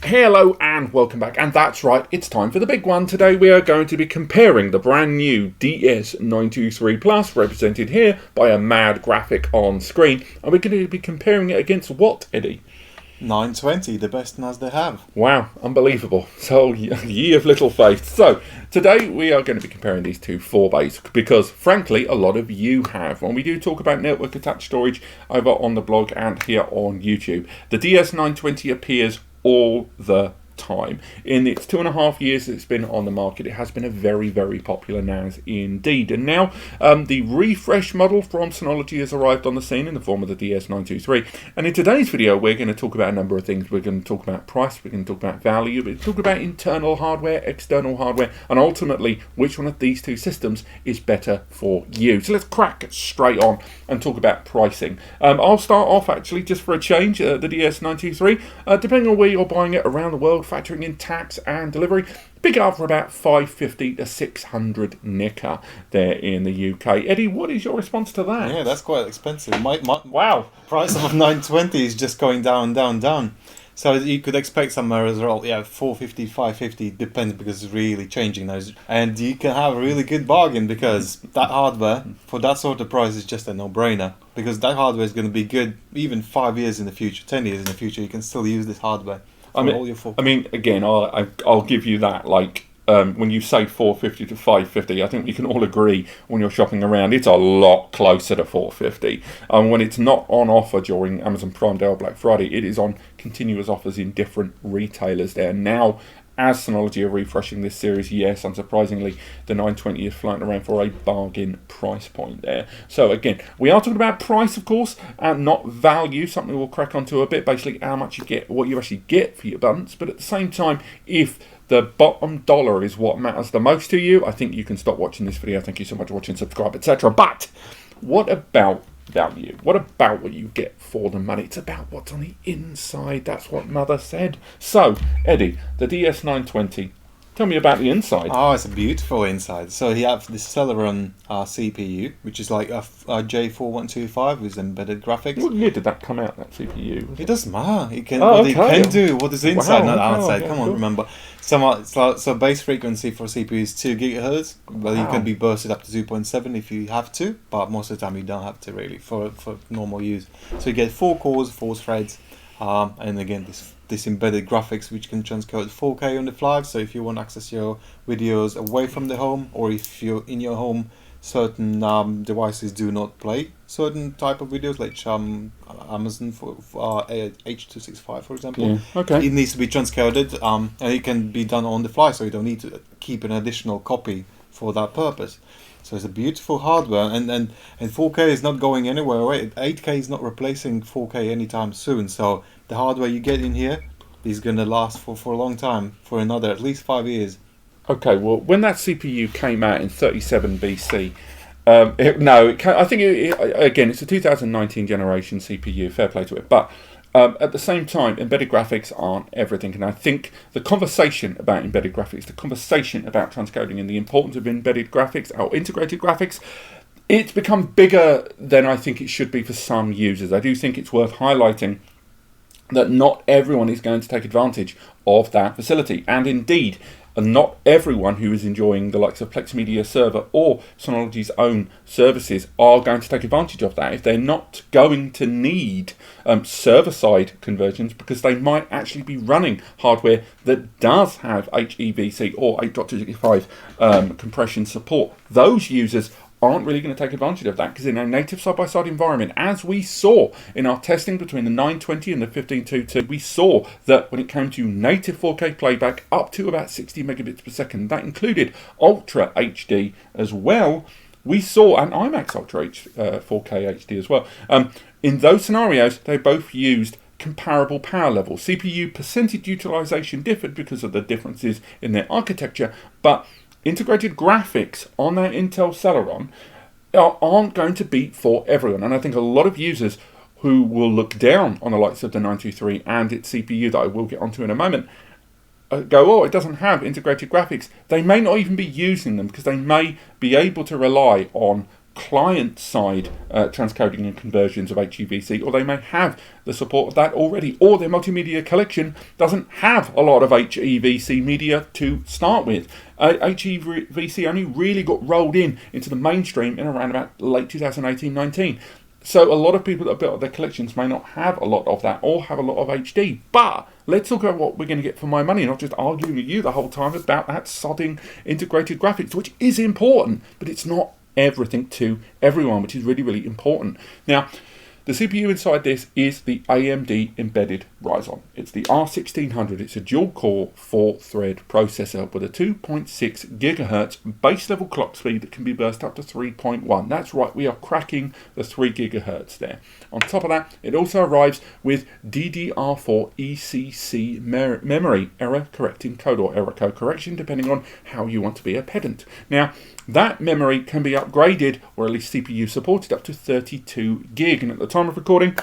Hello and welcome back, and that's right, it's time for the big one. Today we are going to be comparing the brand new DS923 Plus, represented here by a mad graphic on screen, and we're going to be comparing it against what, Eddie? 920, the best NAS they have. Wow, unbelievable. So, ye of little faith. So, today we are going to be comparing these two 4-bays because, frankly, a lot of you have. When we do talk about network attached storage over on the blog and here on YouTube, the DS920 appears all the time. In its 2.5 years it's been on the market, it has been a very, very popular NAS indeed. And now the refresh model from Synology has arrived on the scene in the form of the DS923. And in today's video, we're going to talk about a number of things. We're going to talk about price, we're going to talk about value, we're going to talk about internal hardware, external hardware, and ultimately which one of these two systems is better for you. So let's crack straight on and talk about pricing. I'll start off actually, just for a change, the DS923, depending on where you're buying it around the world, factoring in tax and delivery, pick it up for about 550 to 600 nicker there in the UK. Eddie, what is your response to that? Yeah, that's quite expensive. Wow. Price of 920 is just going down, down, down. So you could expect somewhere as well, 450, 550, depends because it's really changing those. And you can have a really good bargain because that hardware, for that sort of price, is just a no-brainer. Because that hardware is going to be good even 5 years in the future, 10 years in the future, you can still use this hardware. Again, I'll give you that. When you say 450 to 550, I think we can all agree when you're shopping around, it's a lot closer to 450. When it's not on offer during Amazon Prime Day or Black Friday, it is on continuous offers in different retailers there. Now, as Synology are refreshing this series, yes, unsurprisingly, the 920 is floating around for a bargain price point there. So again, we are talking about price, of course, and not value, something we'll crack onto a bit, basically how much you get, what you actually get for your buttons. But at the same time, if the bottom dollar is what matters the most to you, I think you can stop watching this video. Thank you so much for watching, subscribe, etc. But what about value? What about what you get for the money? It's about what's on the inside. That's what Mother said. So, Eddie, the DS920, tell me about the inside. Oh, it's a beautiful inside. So you have this Celeron CPU, which is like a J4125 with embedded graphics. What year did that come out, that CPU? It doesn't matter. It can, it can do what is inside, not outside. Okay, Come on, cool. remember. So base frequency for CPU is 2 gigahertz. Well, you can be bursted up to 2.7 if you have to, but most of the time you don't have to really for normal use. So you get 4 cores, 4 threads, and again this embedded graphics which can transcode 4K on the fly. So if you want to access your videos away from the home, or if you're in your home, certain devices do not play certain type of videos, like Amazon for H265, for example. Yeah, okay. It needs to be transcoded, and it can be done on the fly, so you don't need to keep an additional copy for that purpose. So it's a beautiful hardware, and 4K is not going anywhere away. 8K is not replacing 4K anytime soon. So the hardware you get in here is going to last for a long time, for another at least 5 years. Okay, well, when that CPU came out in 37 BC, again, it's a 2019 generation CPU, fair play to it, but at the same time, embedded graphics aren't everything, and I think the conversation about embedded graphics, the conversation about transcoding and the importance of embedded graphics, or integrated graphics, it's become bigger than I think it should be for some users. I do think it's worth highlighting that not everyone is going to take advantage of that facility, and indeed, not everyone who is enjoying the likes of Plex Media Server or Synology's own services are going to take advantage of that. If they're not going to need server-side conversions, because they might actually be running hardware that does have HEVC or 8.265 compression support, those users aren't really going to take advantage of that, because in a native side-by-side environment, as we saw in our testing between the 920 and the 1522, we saw that when it came to native 4K playback up to about 60 megabits per second, that included Ultra HD as well. We saw, and IMAX Ultra 4K HD as well. In those scenarios, they both used comparable power levels. CPU percentage utilization differed because of the differences in their architecture, but integrated graphics on that Intel Celeron aren't going to be for everyone. And I think a lot of users who will look down on the likes of the 923 and its CPU that I will get onto in a moment go, oh, it doesn't have integrated graphics. They may not even be using them because they may be able to rely on client-side transcoding and conversions of HEVC, or they may have the support of that already, or their multimedia collection doesn't have a lot of HEVC media to start with. HEVC only really got rolled into the mainstream in around about late 2018-19. So a lot of people that built their collections may not have a lot of that or have a lot of HD. But let's talk about what we're going to get for my money, not just arguing with you the whole time about that sodding integrated graphics, which is important, but it's not everything to everyone, which is really, really important. Now, the CPU inside this is the AMD embedded Ryzen. It's the R1600. It's a dual-core 4-thread processor with a 2.6 gigahertz base level clock speed that can be burst up to 3.1. That's right, we are cracking the 3 gigahertz there. On top of that, it also arrives with DDR4 ECC memory, error correcting code, or error code correction, depending on how you want to be a pedant. Now, that memory can be upgraded, or at least CPU supported, up to 32 gig. And at the time of recording,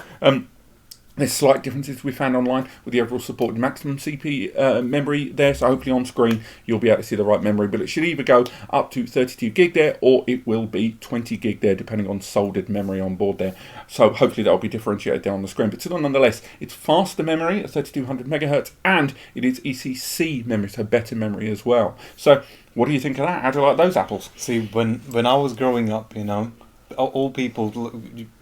there's slight differences we found online with the overall supported maximum CPU memory there. So hopefully on screen you'll be able to see the right memory, but it should either go up to 32 gig there, or it will be 20 gig there, depending on soldered memory on board there. So hopefully that'll be differentiated there on the screen. But still, nonetheless, it's faster memory at 3200 megahertz, and it is ECC memory, so better memory as well. So what do you think of that? How do you like those apples? See, when I was growing up, all people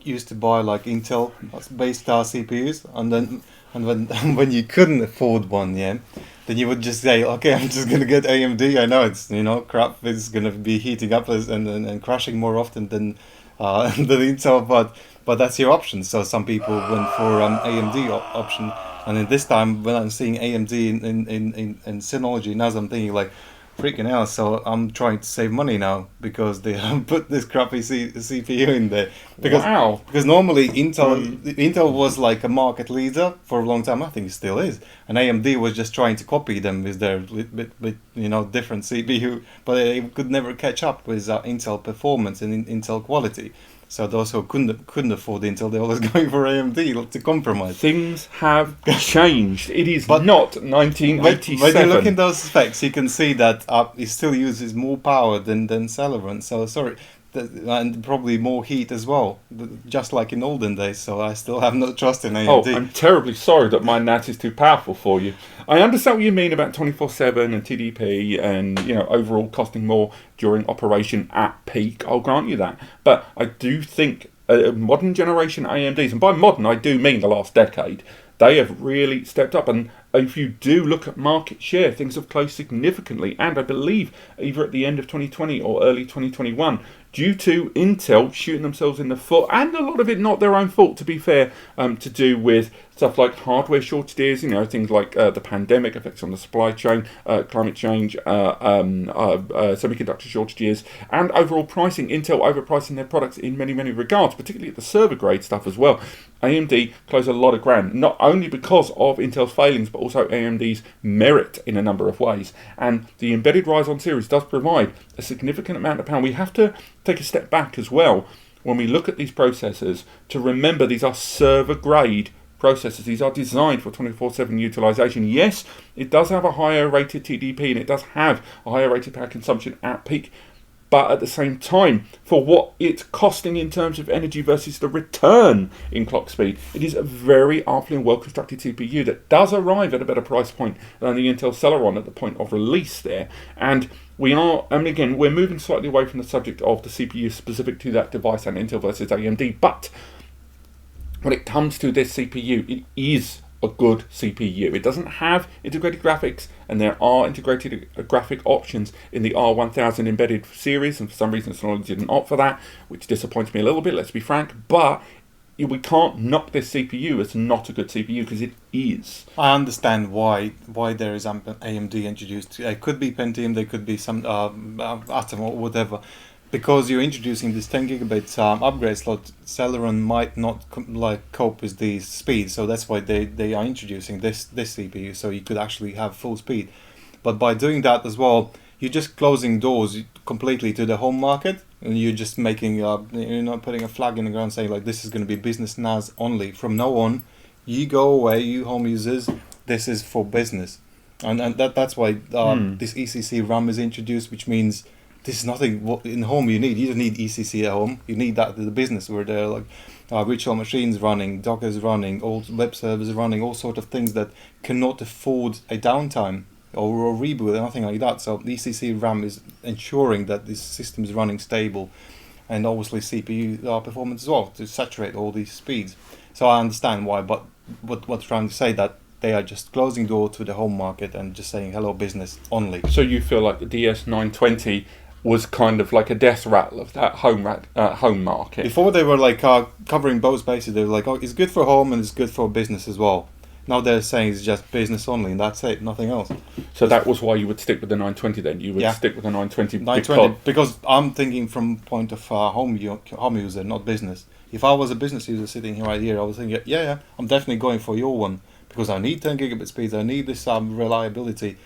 used to buy like Intel based CPUs, and when you couldn't afford one, then you would just say, okay, I'm just gonna get AMD. I know it's crap. It's gonna be heating up and crashing more often than Intel, but that's your option. So some people went for AMD option, and then this time when I'm seeing AMD in Synology NAS, I'm thinking like, freaking hell, so I'm trying to save money now because they put this crappy CPU in there. Because normally Intel was like a market leader for a long time. I think it still is. And AMD was just trying to copy them with their bit different CPU, but they could never catch up with Intel performance and Intel quality. So those who couldn't afford Intel, they're always going for AMD to compromise. Things have changed. It is not 1987. When you look in those specs, you can see that it still uses more power than Celeron. So sorry, and probably more heat as well, just like in olden days. So I still have no trust in AMD. Oh, I'm terribly sorry that my NAS is too powerful for you. I understand what you mean about 24/7 and TDP and overall costing more during operation at peak. I'll grant you that, but I do think modern generation AMDs, and by modern I do mean the last decade, they have really stepped up. And if you do look at market share, things have closed significantly, and I believe either at the end of 2020 or early 2021, due to Intel shooting themselves in the foot, and a lot of it not their own fault, to be fair, to do with stuff like hardware shortages, things like the pandemic, effects on the supply chain, climate change, semiconductor shortages, and overall pricing. Intel overpricing their products in many, many regards, particularly at the server grade stuff as well. AMD closed a lot of ground, not only because of Intel's failings, but also AMD's merit in a number of ways. And the embedded Ryzen series does provide a significant amount of power. We have to take a step back as well when we look at these processors to remember these are server grade processors. These are designed for 24/7 utilization. Yes, it does have a higher rated TDP and it does have a higher rated power consumption at peak, but at the same time, for what it's costing in terms of energy versus the return in clock speed, it is a very artfully and well-constructed CPU that does arrive at a better price point than the Intel Celeron at the point of release there. And again, we're moving slightly away from the subject of the CPU specific to that device and Intel versus AMD, but when it comes to this CPU, it is a good CPU. It doesn't have integrated graphics, and there are integrated graphic options in the R1000 embedded series, and for some reason Synology didn't opt for that, which disappoints me a little bit, let's be frank, but we can't knock this CPU as not a good CPU, because it is. I understand why there is AMD introduced. It could be Pentium, there could be some Atom or whatever. Because you're introducing this 10 gigabit upgrade slot, Celeron might not cope with the speed, so that's why they are introducing this CPU, so you could actually have full speed. But by doing that as well, you're just closing doors completely to the home market, and you're just making you're not putting a flag in the ground saying like, this is going to be business NAS only. From now on, you go away, you home users, this is for business, and that's why this ECC RAM is introduced, which means this is nothing what in home you need. You don't need ECC at home. You need that in the business where there are like virtual machines running, Docker's running, all web servers running, all sort of things that cannot afford a downtime or reboot or nothing like that. So the ECC RAM is ensuring that this system is running stable, and obviously CPU performance as well to saturate all these speeds. So I understand why, but what's trying to say that they are just closing door to the home market and just saying hello business only. So you feel like the DS920 was kind of like a death rattle of that home market. Before they were like covering both bases. They were like, oh, it's good for home and it's good for business as well. Now they're saying it's just business only and that's it, nothing else. So that was why you would stick with the 920 then? You would stick with the 920? 920 because I'm thinking from point of home user, not business. If I was a business user sitting right here, I was thinking, yeah, I'm definitely going for your one because I need 10 gigabit speeds, I need this reliability.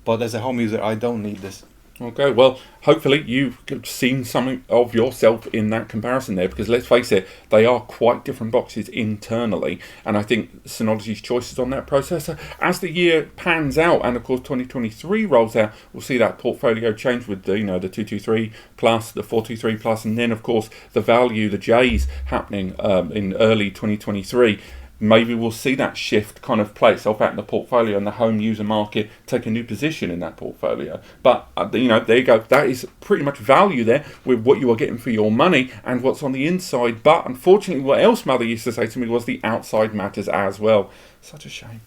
But as a home user, I don't need this. Okay, well, hopefully you've seen something of yourself in that comparison there, because let's face it, they are quite different boxes internally, and I think Synology's choices on that processor, as the year pans out, and of course 2023 rolls out, we'll see that portfolio change with the, the 223 plus, the 423 plus, and then of course the value, the J's happening in early 2023. Maybe we'll see that shift kind of play itself out in the portfolio, and the home user market take a new position in that portfolio. But there you go. That is pretty much value there with what you are getting for your money and what's on the inside. But unfortunately, what else Mother used to say to me was the outside matters as well. Such a shame.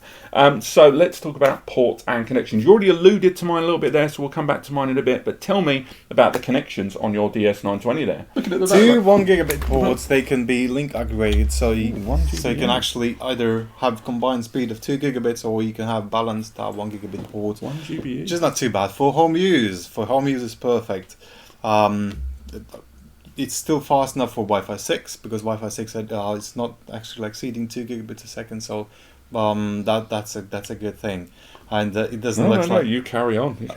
So let's talk about ports and connections. You already alluded to mine a little bit there, so we'll come back to mine in a bit. But tell me about the connections on your DS920 there. Looking at the two 1 gigabit ports, they can be link aggregated, so you can actually either have combined speed of 2 gigabits or you can have balanced 1 gigabit ports. 1 GBE. Which is not too bad for home use. For home use, is perfect. It's still fast enough for Wi-Fi 6 because Wi-Fi 6 it's not actually exceeding 2 gigabits a second, so that's a good thing, and it doesn't look like. No, you carry on. And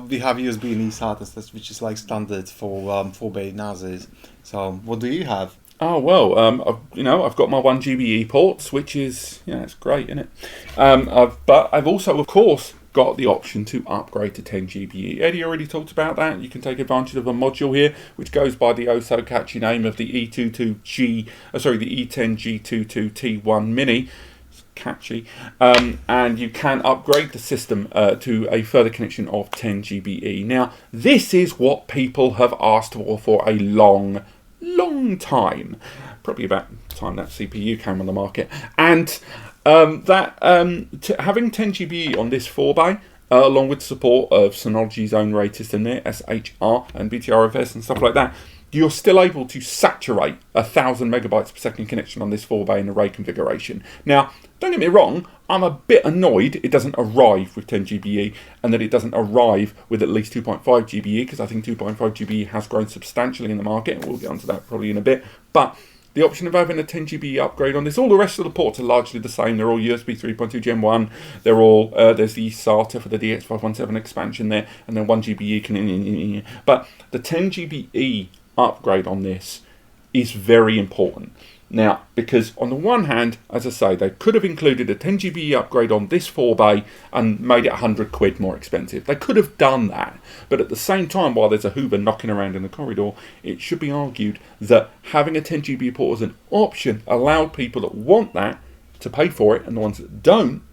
we have USB and eSATA, which is like standard for 4-bay NASs. So what do you have? Oh well, I've got my 1 GBE ports, which is it's great, isn't it? But I've also, of course, got the option to upgrade to 10 GBE. Eddie already talked about that. You can take advantage of a module here, which goes by the oh so catchy name of the E10G22T1 Mini. It's catchy. And you can upgrade the system to a further connection of 10 GBE. Now, this is what people have asked for a long time. Probably about the time that CPU came on the market. And having 10 GBE on this 4-bay, along with support of Synology's own RAID system there, SHR and BTRFS and stuff like that, you're still able to saturate 1,000 megabytes per second connection on this 4-bay in the RAID configuration. Now, don't get me wrong, I'm a bit annoyed it doesn't arrive with 10 GBE and that it doesn't arrive with at least 2.5 GBE, because I think 2.5 GBE has grown substantially in the market, and we'll get onto that probably in a bit. But the option of having a 10 GBE upgrade on this, all the rest of the ports are largely the same. They're all USB 3.2 Gen 1. They're all, there's the SATA for the DX517 expansion there, and then 1 GBE. But the 10 GBE upgrade on this is very important. Now, because on the one hand, as I say, they could have included a 10 GBE upgrade on this 4-bay and made it 100 quid more expensive. They could have done that. But at the same time, while there's a Hoover knocking around in the corridor, it should be argued that having a 10 GBE port as an option allowed people that want that to pay for it, and the ones that don't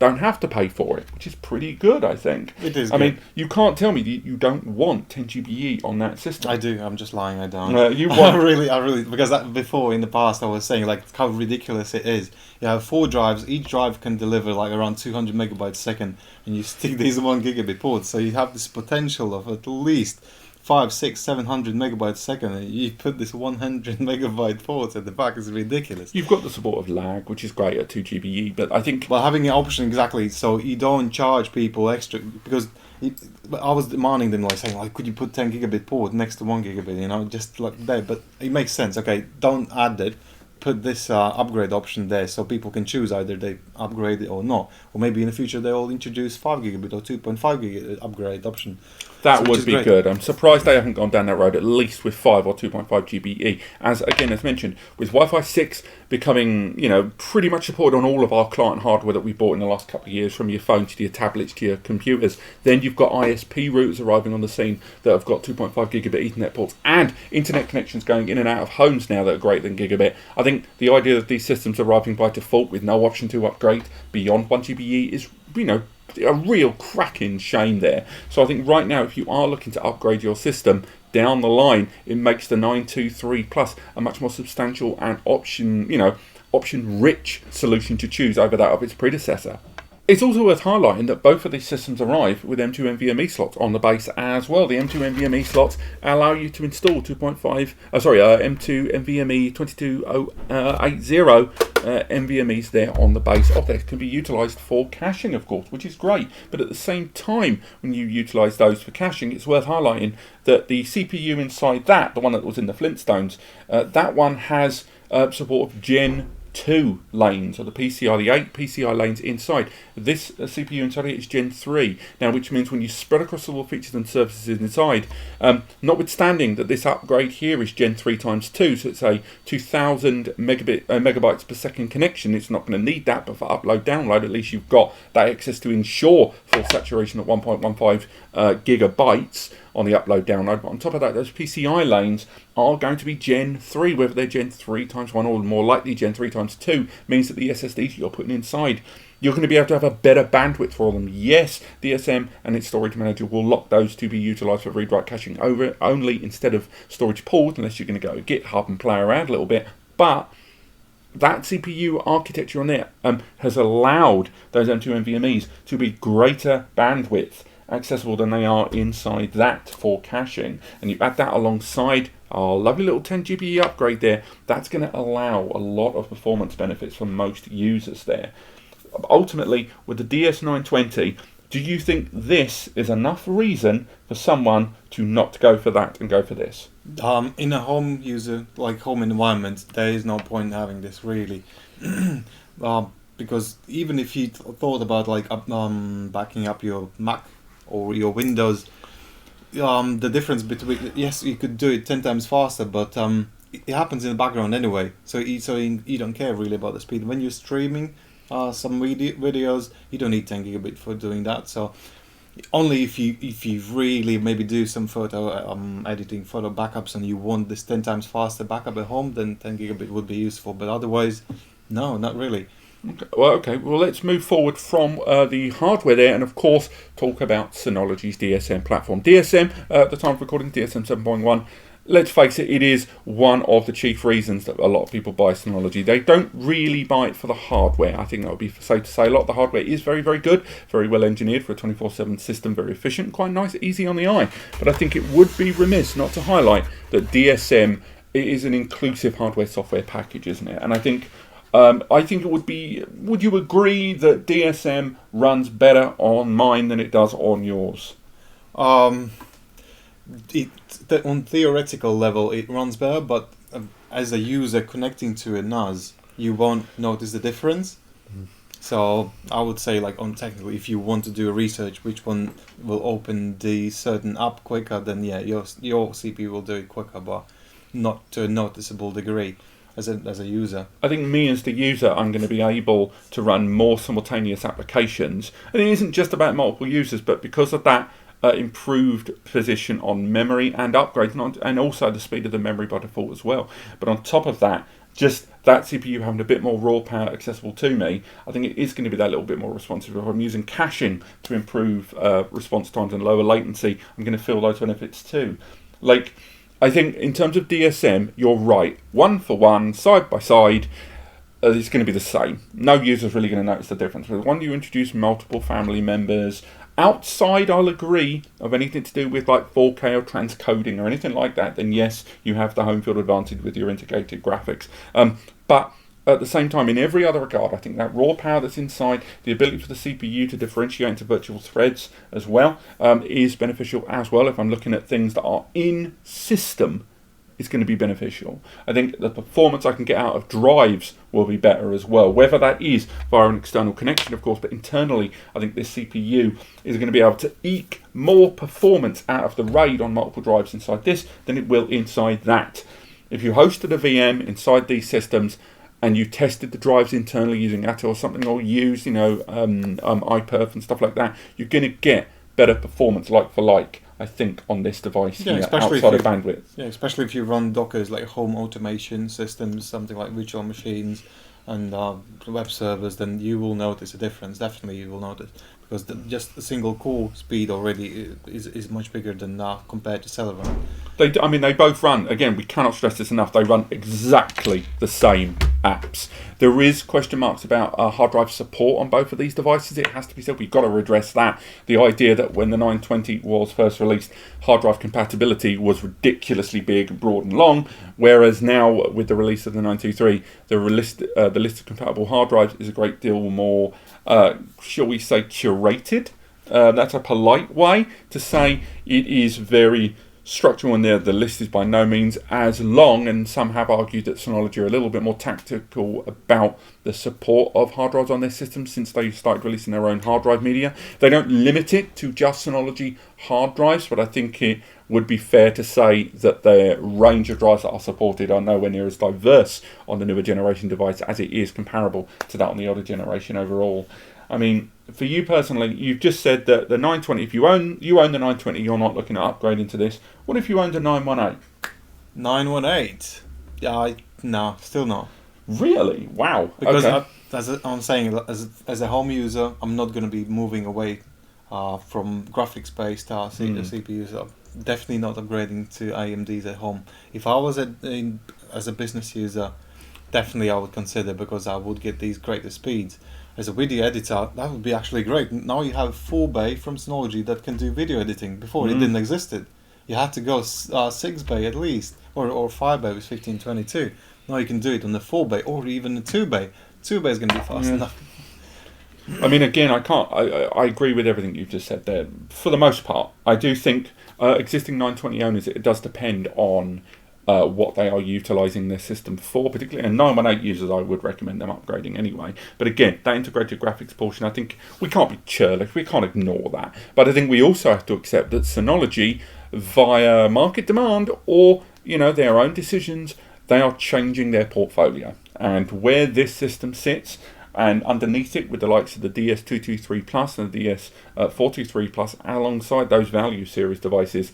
have to pay for it, which is pretty good, I think. It is. I mean, you can't tell me you don't want 10 GBE on that system. I do. I'm just lying. I don't. You want? I really, because before in the past I was saying like how ridiculous it is. You have 4 drives. Each drive can deliver like around 200 megabytes a second, and you stick these 1 gigabit ports, so you have this potential of at least 500, 600, 700 megabytes a second, and you put this 100 megabyte port at the back is ridiculous. You've got the support of lag, which is great at 2 GBE, but I think... Well, having an option, exactly, so you don't charge people extra, because I was demanding them, like saying, like, could you put 10 gigabit port next to 1 gigabit, just like that, but it makes sense. Okay, don't add it, put this upgrade option there, so people can choose either they upgrade it or not, or maybe in the future they'll introduce 5 gigabit or 2.5 gigabit upgrade option. That would be good. I'm surprised they haven't gone down that road, at least with 5 or 2.5 GBE. As mentioned, with Wi-Fi 6 becoming, pretty much supported on all of our client hardware that we bought in the last couple of years, from your phones to your tablets to your computers, then you've got ISP routers arriving on the scene that have got 2.5 gigabit Ethernet ports and internet connections going in and out of homes now that are greater than gigabit. I think the idea that these systems arriving by default with no option to upgrade beyond 1 GBE is, a real cracking shame there. So I think right now, if you are looking to upgrade your system down the line, it makes the 923 Plus a much more substantial and option-rich solution to choose over that of its predecessor. It's also worth highlighting that both of these systems arrive with M2 NVMe slots on the base as well. The M2 NVMe slots allow you to install M2 NVMe 22080 NVMe's there on the base of there. Can be utilised for caching, of course, which is great. But at the same time, when you utilise those for caching, it's worth highlighting that the CPU inside that, the one that was in the Flintstones, that one has support of Gen 2 lanes, or the PCI, the 8 PCI lanes inside. This CPU inside it is Gen 3 now, which means when you spread across all the features and services inside, notwithstanding that this upgrade here is Gen 3 times 2, so it's a 2000 megabytes per second connection, it's not going to need that, but for upload download, at least you've got that access to ensure full saturation at 1.15 gigabytes on the upload download. But on top of that, those PCI lanes are going to be Gen 3, whether they're Gen 3 times 1 or more likely Gen 3 times 2, means that the SSDs you're putting inside, you're going to be able to have a better bandwidth for them. Yes, DSM and its storage manager will lock those to be utilised for read-write caching only instead of storage pools, unless you're going to go to GitHub and play around a little bit. But that CPU architecture on there has allowed those M2 NVMe's to be greater bandwidth accessible than they are inside that for caching. And you add that alongside our lovely little 10 GBE upgrade there, that's going to allow a lot of performance benefits for most users there. Ultimately, with the DS920, do you think this is enough reason for someone to not go for that and go for this? In a home user, like home environment, there is no point in having this really. Because even if you thought about backing up your Mac or your Windows, the difference between, yes, you could do it 10 times faster, but it happens in the background anyway, so you don't care really about the speed. When you're streaming some videos, you don't need 10 gigabit for doing that. So only if you really maybe do some photo editing, photo backups, and you want this 10 times faster backup at home, then 10 gigabit would be useful. But otherwise, no, not really. Okay. Well, let's move forward from the hardware there, and of course talk about Synology's DSM platform. DSM, at the time of recording, DSM 7.1. Let's face it, it is one of the chief reasons that a lot of people buy Synology. They don't really buy it for the hardware. I think that would be safe to say. A lot of the hardware is very, very good, very well engineered for a 24/7 system, very efficient, quite nice, easy on the eye. But I think it would be remiss not to highlight that DSM is an inclusive hardware-software package, isn't it? And I think it would be. Would you agree that DSM runs better on mine than it does on yours? On theoretical level, it runs better, but as a user connecting to a NAS, you won't notice the difference. So I would say, on technically, if you want to do a research, which one will open the certain app quicker, then yeah, your CPU will do it quicker, but not to a noticeable degree. As a user, I think me as the user, I'm going to be able to run more simultaneous applications, and it isn't just about multiple users, but because of that improved position on memory and upgrades, and also the speed of the memory by default as well. But on top of that, just that CPU having a bit more raw power accessible to me, I think it is going to be that little bit more responsive. If I'm using caching to improve response times and lower latency, I'm going to feel those benefits too. I think in terms of DSM, you're right. One for one, side by side, it's going to be the same. No user's really going to notice the difference. But when you introduce multiple family members, outside, I'll agree, of anything to do with 4K or transcoding or anything like that, then yes, you have the home field advantage with your integrated graphics. But at the same time, in every other regard, I think that raw power that's inside, the ability for the CPU to differentiate into virtual threads as well, is beneficial as well. If I'm looking at things that are in system, is going to be beneficial. I think the performance I can get out of drives will be better as well, whether that is via an external connection, of course, but internally, I think this CPU is going to be able to eke more performance out of the RAID on multiple drives inside this than it will inside that. If you hosted a VM inside these systems and you tested the drives internally using ATA or something, or used, iPerf and stuff like that, you're going to get better performance like for like, I think, on this device here, outside of bandwidth. Yeah, especially if you run Dockers like home automation systems, something like virtual machines and web servers, then you will notice a difference. Definitely you will notice, because just the single core speed already is much bigger than compared to Celeron. They both run, again, we cannot stress this enough, they run exactly the same apps. There is question marks about hard drive support on both of these devices. It has to be said, we've got to redress that. The idea that when the 920 was first released, hard drive compatibility was ridiculously big, broad and long, whereas now with the release of the 923, the list of compatible hard drives is a great deal more, shall we say, curated. That's a polite way to say it is very structural, and the list is by no means as long, and some have argued that Synology are a little bit more tactical about the support of hard drives on their system since they started releasing their own hard drive media. They don't limit it to just Synology hard drives, but I think it would be fair to say that their range of drives that are supported are nowhere near as diverse on the newer generation device as it is comparable to that on the older generation overall. I mean, for you personally, you've just said that the 920, if you own the 920, you're not looking at upgrading to this. What if you owned a 918? 918? Yeah, no, still not. Really? Wow. Because okay. as a home user, I'm not going to be moving away from graphics-based CPUs. I'm definitely not upgrading to AMDs at home. If I was as a business user, definitely I would consider, because I would get these greater speeds. As a video editor, that would be actually great. Now you have 4-bay from Synology that can do video editing. Before it didn't exist. You had to go 6-bay at least, or 5-bay with 1522. Now you can do it on the 4-bay or even the 2-bay. 2-bay is going to be fast enough. I mean, again, I agree with everything you've just said there. For the most part, I do think existing 920 owners, it does depend on what they are utilising their system for, particularly. And 918 users, I would recommend them upgrading anyway. But again, that integrated graphics portion, I think we can't be churlish, we can't ignore that. But I think we also have to accept that Synology, via market demand or their own decisions, they are changing their portfolio. And where this system sits, and underneath it with the likes of the DS223 Plus and the DS423 Plus, alongside those value series devices,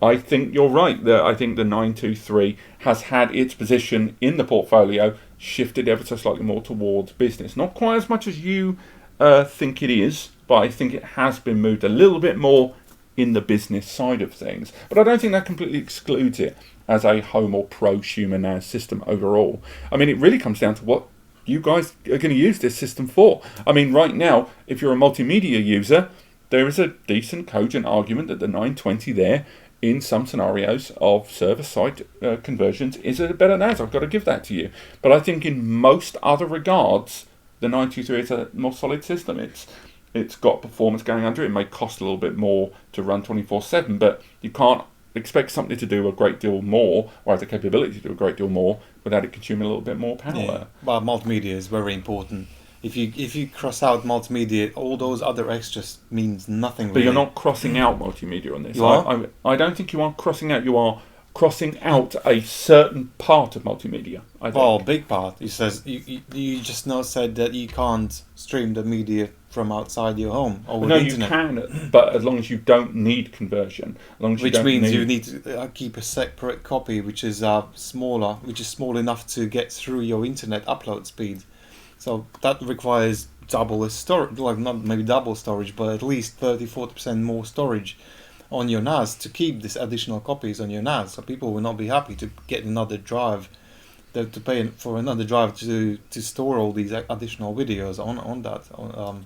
I think you're right. I think the 923 has had its position in the portfolio shifted ever so slightly more towards business. Not quite as much as you think it is, but I think it has been moved a little bit more in the business side of things. But I don't think that completely excludes it as a home or prosumer NAS system overall. I mean, it really comes down to what you guys are going to use this system for. I mean, right now, if you're a multimedia user, there is a decent, cogent argument that the 920 there, in some scenarios of server-side conversions, is a better NAS. I've got to give that to you. But I think in most other regards, the 923 is a more solid system. It's got performance going under it. It may cost a little bit more to run 24/7, but you can't expect something to do a great deal more, or has the capability to do a great deal more, without it consuming a little bit more power. Yeah. But multimedia is very important. If you cross out multimedia, all those other extras means nothing. But really. you're not crossing out multimedia on this. You are? I don't think you are crossing out. You are crossing out a certain part of multimedia, I think. Oh, big part. It says you just now said that you can't stream the media from outside your home or with no, internet. you can, but as long as you don't need conversion, as long as which means you need to keep a separate copy, which is smaller, which is small enough to get through your internet upload speed. So that requires double the storage, like not maybe double storage, but at least 30-40% more storage on your NAS to keep these additional copies on your NAS. So people will not be happy to get another drive to pay for another drive to store all these additional videos on that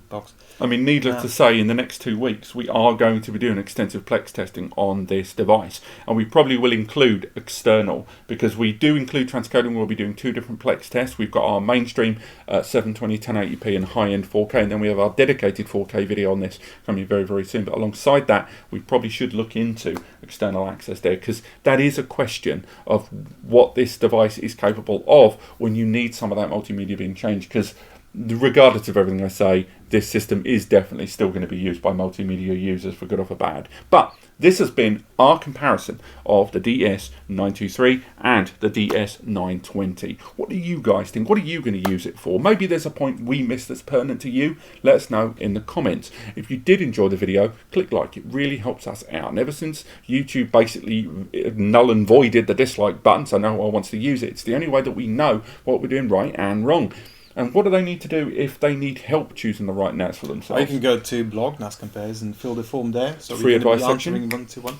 box. I mean, needless to say, in the next 2 weeks, we are going to be doing extensive Plex testing on this device. And we probably will include external, because we do include transcoding. We'll be doing 2 different Plex tests. We've got our mainstream 720, 1080p and high-end 4K. And then we have our dedicated 4K video on this coming very, very soon. But alongside that, we probably should look into external access there, because that is a question of what this device is capable of when you need some of that multimedia being changed. Because regardless of everything I say, this system is definitely still going to be used by multimedia users for good or for bad. But this has been our comparison of the DS923 and the DS920. What do you guys think? What are you going to use it for? Maybe there's a point we missed that's pertinent to you. Let us know in the comments. If you did enjoy the video, click like. It really helps us out. And ever since YouTube basically null and voided the dislike button, so no one wants to use it, it's the only way that we know what we're doing right and wrong. And what do they need to do if they need help choosing the right NAS for themselves? Or you can go to blog NAS Compares and fill the form there. So free we're advice be section. answering one to one.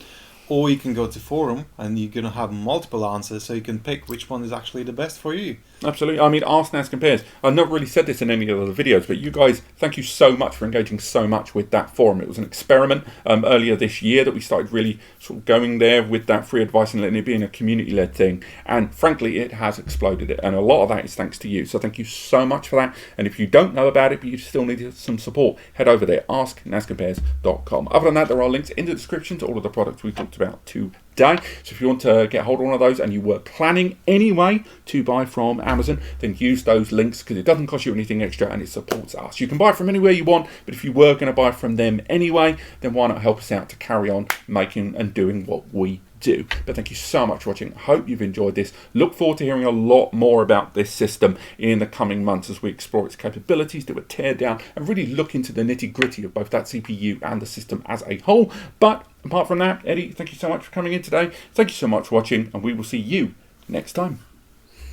Or you can go to forum and you're going to have multiple answers, so you can pick which one is actually the best for you. Absolutely. I mean, Ask NAS Compares. I've not really said this in any of the videos, but you guys, thank you so much for engaging so much with that forum. It was an experiment earlier this year that we started really sort of going there with that free advice and letting it being a community-led thing. And frankly, it has exploded. And a lot of that is thanks to you. So thank you so much for that. And if you don't know about it, but you still need some support, head over there, asknascompares.com. Other than that, there are links in the description to all of the products we talked about today. So if you want to get hold of one of those and you were planning anyway to buy from Amazon, then use those links, because it doesn't cost you anything extra and it supports us. You can buy from anywhere you want, but if you were going to buy from them anyway, then why not help us out to carry on making and doing what we do. But thank you so much for watching. I hope you've enjoyed this. Look forward to hearing a lot more about this system in the coming months as we explore its capabilities, do a teardown, and really look into the nitty-gritty of both that CPU and the system as a whole. But apart from that, Eddie, thank you so much for coming in today. Thank you so much for watching, and we will see you next time.